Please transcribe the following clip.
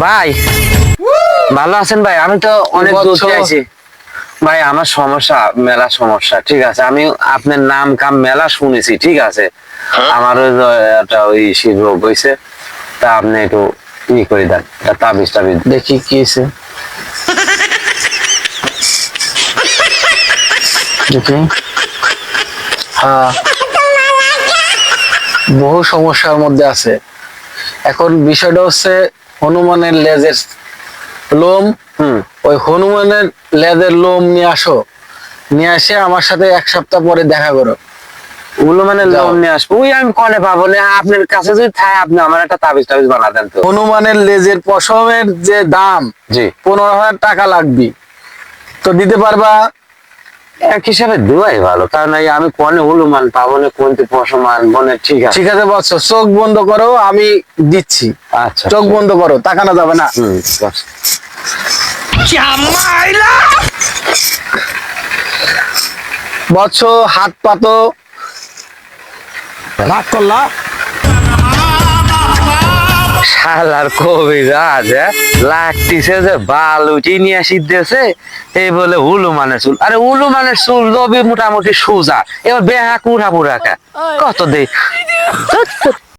ভাই ভালো আছেন ভাই? আমি তো অনেক দূর থেকে আইছি ভাই। আমার সমস্যা, মেলা সমস্যা, ঠিক আছে। আমি আপনার নাম কাম মেলা শুনেছি, ঠিক আছে। আমার ওই শিব রোগ হয়েছে, তা আপনি একটু ই করে দেন, তাবিজ টাবিজ দেখি কি হয়েছে। দেখি, হ্যাঁ, বহু সমস্যার মধ্যে আছে। এখন বিষয়টা হচ্ছে হনুমানের লেজের লোম। ওই হনুমানের লেজের লোম নিয়ে আসো, নিয়ে এসে আমার সাথে 1 সপ্তাহ পরে দেখা করো। ওগুলো মানে যাও। লোন নিয়ে আসবো, ওই আমি কনে পাবো না? আপনার কাছে যদি থাকে আপনি আমার একটা তাবিজ টাবিজ বানা দেন তো। হনুমানের লেজের পশমের যে দাম, জি, 15,000 টাকা লাগবে, তো দিতে পারবা? এক হিসাবে দুয়াই ভালো, কারণ এই আমি কনে হলুমান পাবো না, কোনটি পশমান বনে, ঠিক আছে। ঠিক আছে বৎস, চোখ বন্ধ করো, আমি দিচ্ছি। আচ্ছা, চোখ বন্ধ করো, তাকানো যাবে না। বৎস, হাত পাতো। রাগ করলা? শালার কবিরাজ লাগতিছে যে বাল উঠি নিয়ে আসিতেছে, এই বলে উলু মানে চুল। আরে উলু মানে চুল রবি মোটামুটি সোজা, এবার বেহাক উঠা পুরাকা কত দেই।